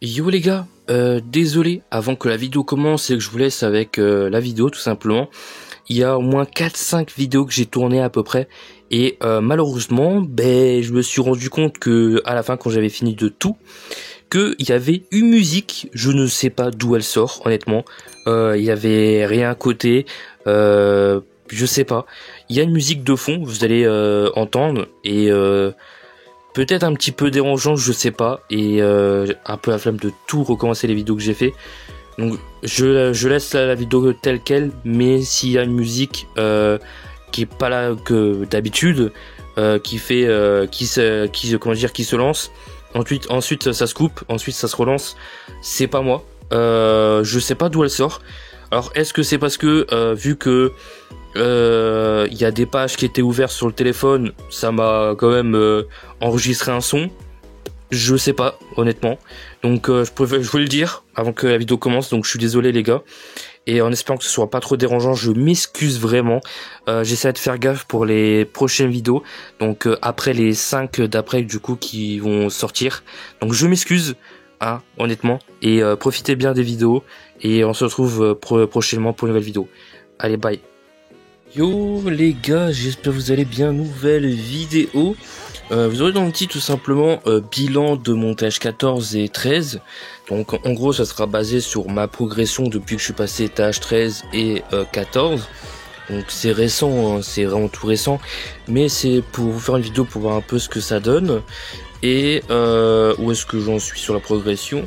Yo les gars, désolé, avant que la vidéo commence et que je vous laisse avec la vidéo tout simplement, il y a au moins 4-5 vidéos que j'ai tournées à peu près et malheureusement, je me suis rendu compte que à la fin quand j'avais fini de tout, qu'il y avait une musique, je ne sais pas d'où elle sort honnêtement, il y avait rien à côté, je sais pas, il y a une musique de fond, vous allez entendre et peut-être un petit peu dérangeant, je sais pas, et un peu la flemme de tout recommencer les vidéos que j'ai fait. Donc je laisse la vidéo telle quelle, mais s'il y a une musique qui est pas là que d'habitude, qui fait, qui se lance, ensuite ça se coupe, ensuite ça se relance, c'est pas moi. Je sais pas d'où elle sort. Alors est-ce que c'est parce que vu que il y a des pages qui étaient ouvertes sur le téléphone, ça m'a quand même enregistré un son. Je sais pas, honnêtement. Donc je voulais le dire avant que la vidéo commence, donc je suis désolé les gars. Et en espérant que ce soit pas trop dérangeant, je m'excuse vraiment. J'essaie de faire gaffe pour les prochaines vidéos. Donc après les 5 d'après du coup qui vont sortir. Donc je m'excuse, hein, honnêtement. Et profitez bien des vidéos. Et on se retrouve prochainement pour une nouvelle vidéo. Allez, bye. Yo les gars, j'espère que vous allez bien, nouvelle vidéo. Vous aurez dans le titre tout simplement bilan de montage 14 et 13. Donc en gros ça sera basé sur ma progression depuis que je suis passé étage 13 et 14. Donc c'est récent, hein, c'est vraiment tout récent. Mais c'est pour vous faire une vidéo pour voir un peu ce que ça donne. Et où est-ce que j'en suis sur la progression.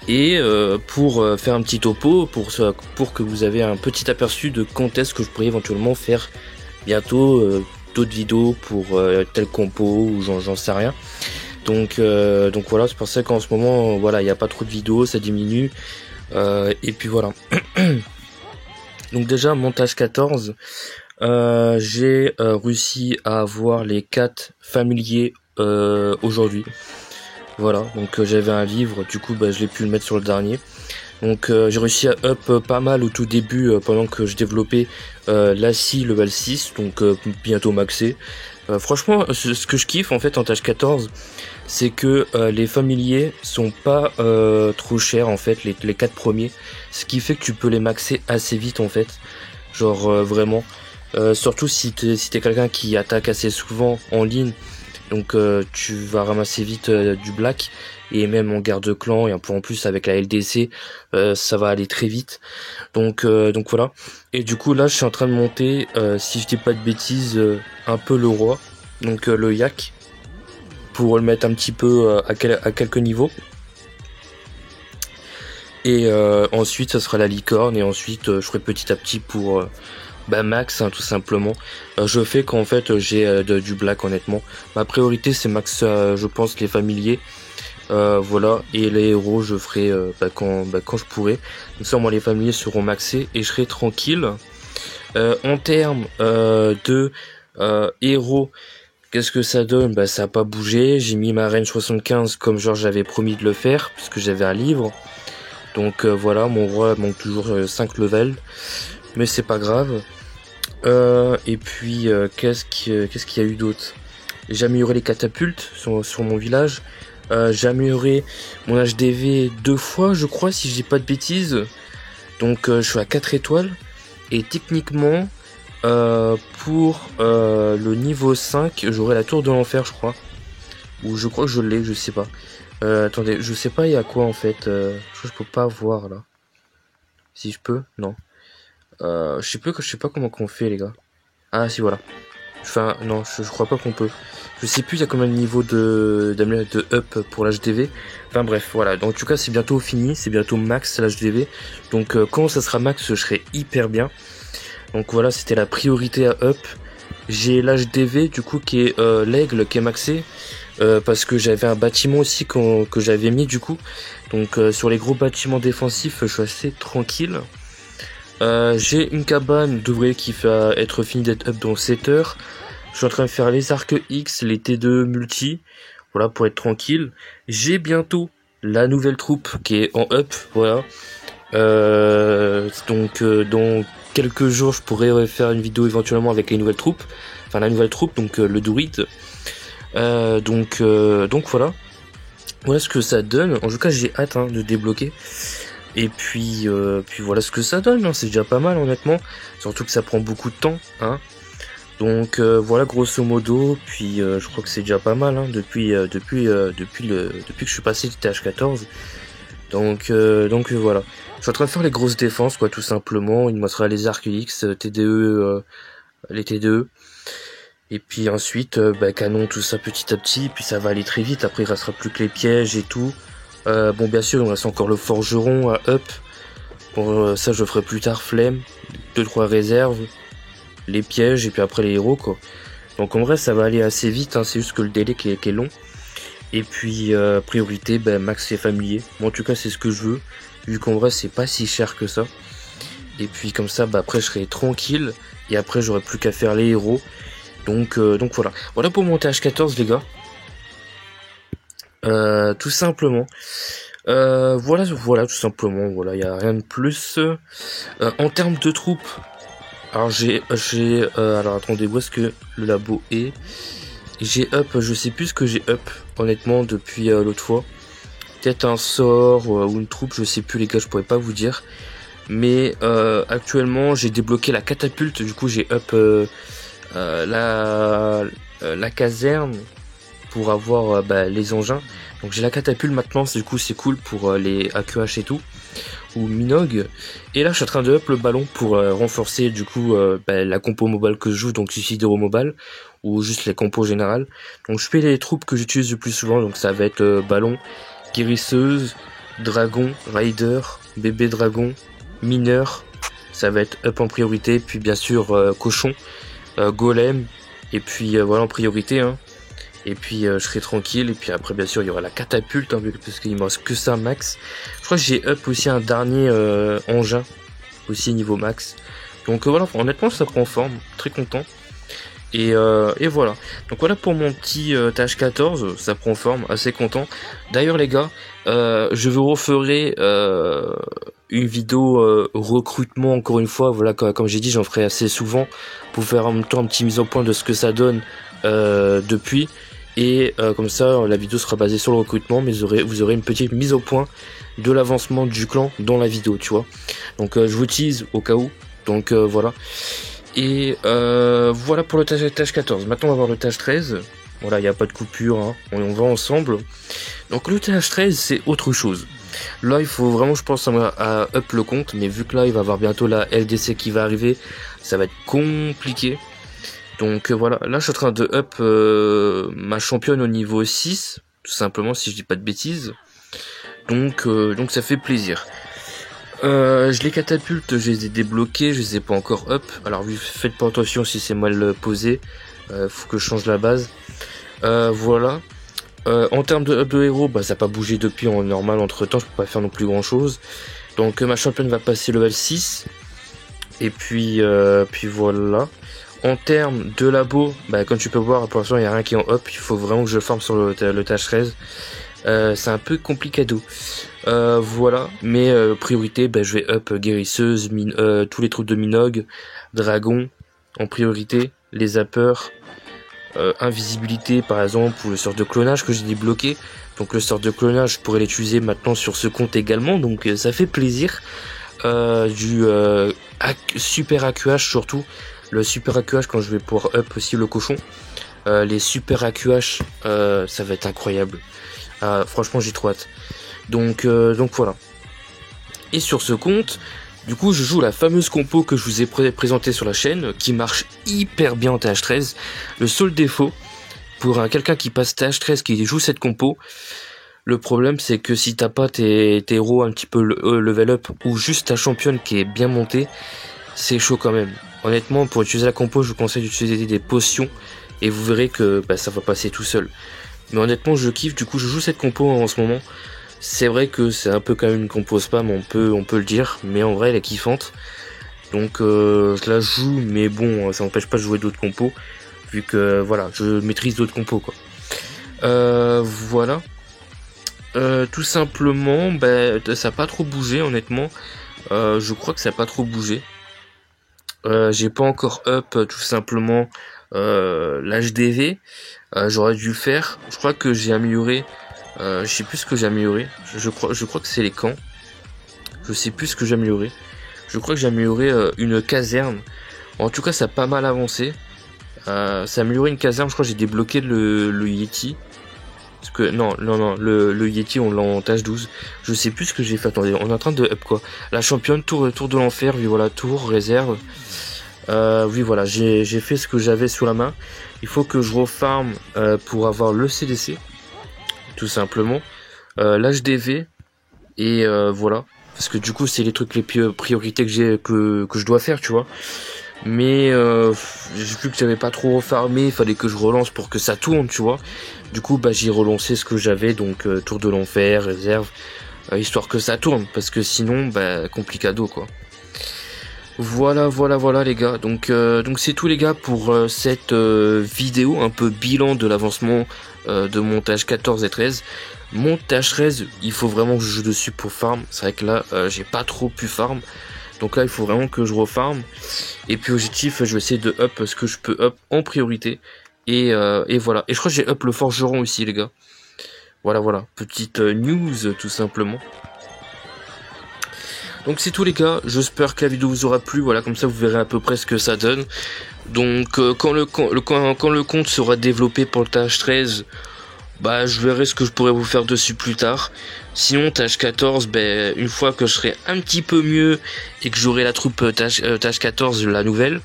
Et pour faire un petit topo, pour que vous avez un petit aperçu de quand est-ce que je pourrais éventuellement faire bientôt d'autres vidéos pour tel compo ou j'en sais rien. Donc voilà, c'est pour ça qu'en ce moment voilà, il n'y a pas trop de vidéos, ça diminue. Et puis voilà. Donc déjà montage 14, j'ai réussi à avoir les 4 familiers aujourd'hui. Voilà, donc j'avais un livre, du coup je l'ai pu le mettre sur le dernier. Donc j'ai réussi à up pas mal au tout début pendant que je développais l'ACI level 6, donc bientôt maxé. Franchement, ce que je kiffe en fait en tâche 14, c'est que les familiers sont pas trop chers en fait, les 4 premiers. Ce qui fait que tu peux les maxer assez vite en fait. Genre vraiment. Surtout si t'es quelqu'un qui attaque assez souvent en ligne. Donc tu vas ramasser vite du black et même en guerre de clan et un peu en plus avec la LDC ça va aller très vite. Donc voilà. Et du coup là je suis en train de monter si je dis pas de bêtises un peu le roi, donc le yak, pour le mettre un petit peu à quelques niveaux. Et ensuite ça sera la licorne et ensuite je ferai petit à petit pour max, hein, tout simplement. Je fais quand en fait j'ai du black honnêtement. Ma priorité c'est max je pense les familiers. Voilà, et les héros je ferai quand je pourrai. Comme ça moi les familiers seront maxés et je serai tranquille. En termes de héros, qu'est-ce que ça donne? Ça a pas bougé. J'ai mis ma reine 75 comme genre j'avais promis de le faire puisque j'avais un livre. Donc voilà, mon roi manque toujours 5 levels, mais c'est pas grave. Et puis qu'est-ce qu'il y a eu d'autre? J'ai amélioré les catapultes sur mon village. J'ai amélioré mon HDV 2 fois, je crois, si je dis pas de bêtises. Donc je suis à 4 étoiles. Et techniquement, pour le niveau 5, j'aurai la tour de l'enfer, je crois. Ou je crois que je l'ai, je sais pas. Attendez, je sais pas il y a quoi en fait. Je crois que je peux pas voir là. Si je peux, non. Je sais pas comment qu'on fait les gars. Ah si voilà. Enfin non, je crois pas qu'on peut. Je sais plus il y a combien de niveaux de up pour l'HDV. Enfin bref, voilà. Donc en tout cas c'est bientôt fini, c'est bientôt max l'HDV. Donc quand ça sera max, je serai hyper bien. Donc voilà, c'était la priorité à up. J'ai l'HDV du coup qui est l'aigle qui est maxé. Parce que j'avais un bâtiment aussi que j'avais mis du coup. Donc sur les gros bâtiments défensifs, je suis assez tranquille. J'ai une cabane d'ouvriers qui va être finie d'être up dans 7 heures. Je suis en train de faire les arcs X, les T2 multi, voilà, pour être tranquille. J'ai bientôt la nouvelle troupe qui est en up, voilà. Donc dans quelques jours je pourrais faire une vidéo éventuellement avec les nouvelles troupes. Enfin la nouvelle troupe, donc le druide. Donc voilà. voilà ce que ça donne. En tout cas, j'ai hâte de débloquer. Et puis voilà ce que ça donne, hein. C'est déjà pas mal honnêtement. Surtout que ça prend beaucoup de temps, hein. Donc voilà grosso modo. Puis je crois que c'est déjà pas mal, hein, depuis que je suis passé du TH14. Donc voilà. Je suis en train de faire les grosses défenses, quoi, tout simplement. Il me restera les arcs X, TDE, les TDE. Et puis ensuite, canon, tout ça petit à petit. Puis ça va aller très vite. Après, il restera plus que les pièges et tout. Bon, bien sûr, il me reste encore le forgeron à up. Bon, ça, je le ferai plus tard, flemme. 2-3 réserves. Les pièges, et puis après les héros, quoi. Donc en vrai, ça va aller assez vite, hein. C'est juste que le délai qui est long. Et puis, priorité, max et familier. Bon, en tout cas, c'est ce que je veux. Vu qu'en vrai, c'est pas si cher que ça. Et puis comme ça, après, je serai tranquille. Et après, j'aurai plus qu'à faire les héros. Donc voilà. Voilà pour mon TH14, les gars. Tout simplement. Voilà, tout simplement. Voilà, il y a rien de plus. En termes de troupes, alors alors attendez, où est-ce que le labo est? J'ai up, je sais plus ce que j'ai up, honnêtement, depuis l'autre fois. Peut-être un sort ou une troupe, je sais plus les gars, je pourrais pas vous dire. Mais actuellement, j'ai débloqué la catapulte, du coup j'ai up la caserne pour avoir les engins. Donc j'ai la catapulte maintenant, du coup c'est cool pour les AQH et tout, ou Minogue. Et là je suis en train de up le ballon pour renforcer du coup la compo mobile que je joue, donc Suicide Hero Mobile, ou juste les compos générales. Donc je fais les troupes que j'utilise le plus souvent, donc ça va être ballon, guérisseuse, dragon, rider, bébé dragon, mineur, ça va être up en priorité, puis bien sûr cochon, golem, et puis voilà en priorité, hein. Et puis je serai tranquille, et puis après bien sûr il y aura la catapulte, hein, parce qu'il me reste que ça max. Je crois que j'ai up aussi un dernier engin, aussi niveau max. Donc voilà, honnêtement ça prend forme, très content. Et voilà. Donc voilà pour mon petit TH14, ça prend forme, assez content. D'ailleurs les gars, je vous referai une vidéo recrutement encore une fois. Voilà, comme j'ai dit, j'en ferai assez souvent pour faire en même temps un petit mise au point de ce que ça donne depuis. Et comme ça, la vidéo sera basée sur le recrutement, mais vous aurez une petite mise au point de l'avancement du clan dans la vidéo, tu vois. Donc je vous utilise au cas où. Donc voilà. Et voilà pour le tâche 14. Maintenant on va voir le tâche 13. Voilà, il n'y a pas de coupure, hein. On va ensemble. Donc le tâche 13 c'est autre chose. Là il faut vraiment, je pense, à up le compte. Mais vu que là il va y avoir bientôt la LDC qui va arriver, ça va être compliqué. Donc voilà, là je suis en train de up ma championne au niveau 6. Tout simplement, si je dis pas de bêtises. Donc ça fait plaisir. Je les catapulte, je les ai débloqués, je les ai pas encore up. Alors faites pas attention si c'est mal posé. Faut que je change la base. Voilà. En termes de up de héros, ça n'a pas bougé depuis en normal entre temps, je peux pas faire non plus grand chose. Donc ma championne va passer level 6. Et puis voilà. En termes de labo, comme tu peux voir, pour l'instant il n'y a rien qui est en up. Il faut vraiment que je farme sur le tâche 13. C'est un peu complicado. Voilà, mais priorité, je vais up guérisseuse, tous les troupes de Minogue, dragon en priorité, les zappers, invisibilité par exemple, ou le sort de clonage que j'ai débloqué. Donc le sort de clonage, je pourrais l'utiliser maintenant sur ce compte également, donc ça fait plaisir. Du super AQH surtout, le super AQH quand je vais pouvoir up aussi le cochon. Les super AQH, ça va être incroyable. Franchement j'ai trop hâte. Donc voilà. Et sur ce compte, du coup je joue la fameuse compo que je vous ai présentée sur la chaîne, qui marche hyper bien en TH13. Le seul défaut, pour quelqu'un qui passe TH13 qui joue cette compo, le problème c'est que si t'as pas tes héros un petit peu level up, ou juste ta championne qui est bien montée, c'est chaud quand même. Honnêtement, pour utiliser la compo, je vous conseille d'utiliser des potions, et vous verrez que ça va passer tout seul. Mais honnêtement je kiffe, du coup je joue cette compo en ce moment. C'est vrai que c'est un peu quand même une compo spam, on peut le dire, mais en vrai elle est kiffante. Donc je la joue, mais bon, ça n'empêche pas de jouer d'autres compos, vu que voilà, je maîtrise d'autres compos quoi. Voilà. Tout simplement, ça n'a pas trop bougé honnêtement. Je crois que ça n'a pas trop bougé. J'ai pas encore up tout simplement l'HDV. J'aurais dû le faire. Je crois que j'ai amélioré Je sais plus ce que j'ai amélioré. Je crois que c'est les camps. Je sais plus ce que j'ai amélioré. Je crois que j'ai amélioré une caserne. En tout cas, ça a pas mal avancé. Ça a amélioré une caserne. Je crois que j'ai débloqué le Yeti. Parce que non, le Yeti on l'a en tâche 12. Je sais plus ce que j'ai fait. Attendez, on est en train de up quoi. La championne, tour de l'enfer. Oui voilà, tour, réserve. Oui voilà, j'ai fait ce que j'avais sous la main. Il faut que je refarme pour avoir le CDC. Tout simplement. L'HDV. Et voilà. Parce que du coup c'est les trucs les priorités que je dois faire, tu vois. Mais j'ai vu que j'avais pas trop refarmé, il fallait que je relance pour que ça tourne, tu vois. Du coup bah j'ai relancé ce que j'avais, donc tour de l'enfer, réserve, histoire que ça tourne, parce que sinon bah complicado quoi. Voilà les gars. Donc c'est tout les gars pour cette vidéo un peu bilan de l'avancement de montage 14 et 13. Montage 13, il faut vraiment que je joue dessus pour farm. C'est vrai que là j'ai pas trop pu farm. Donc là il faut vraiment que je refarm. Et puis objectif, je vais essayer de up ce que je peux up en priorité. Et voilà. Et je crois que j'ai up le forgeron aussi les gars. Voilà. Petite news tout simplement. Donc c'est tout les gars, j'espère que la vidéo vous aura plu, voilà, comme ça vous verrez à peu près ce que ça donne. Donc quand le compte sera développé pour le tâche 13, bah je verrai ce que je pourrais vous faire dessus plus tard. Sinon tâche 14, ben une fois que je serai un petit peu mieux et que j'aurai la troupe tâche 14, la nouvelle,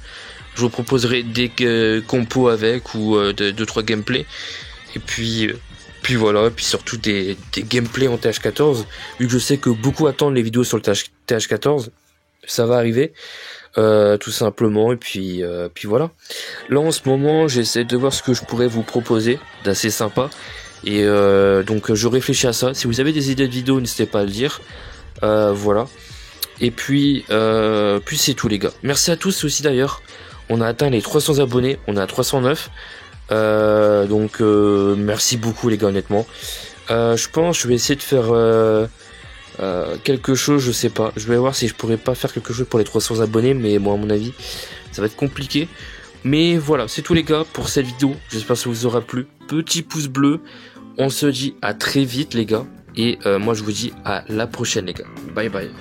je vous proposerai des compos avec ou 2-3 gameplays. Et puis voilà, et puis surtout des gameplays en TH14, vu que je sais que beaucoup attendent les vidéos sur le TH14, ça va arriver, tout simplement, et puis voilà. Là en ce moment, j'essaie de voir ce que je pourrais vous proposer d'assez sympa, et donc je réfléchis à ça. Si vous avez des idées de vidéos, n'hésitez pas à le dire, voilà. Et puis c'est tout les gars. Merci à tous aussi d'ailleurs, on a atteint les 300 abonnés, on est à 309. Donc merci beaucoup les gars honnêtement. Je pense je vais essayer de faire quelque chose, je sais pas. Je vais voir si je pourrais pas faire quelque chose pour les 300 abonnés, mais moi à mon avis ça va être compliqué. Mais voilà, c'est tout les gars pour cette vidéo. J'espère que ça vous aura plu. Petit pouce bleu. On se dit à très vite les gars. Et moi je vous dis à la prochaine les gars. Bye bye.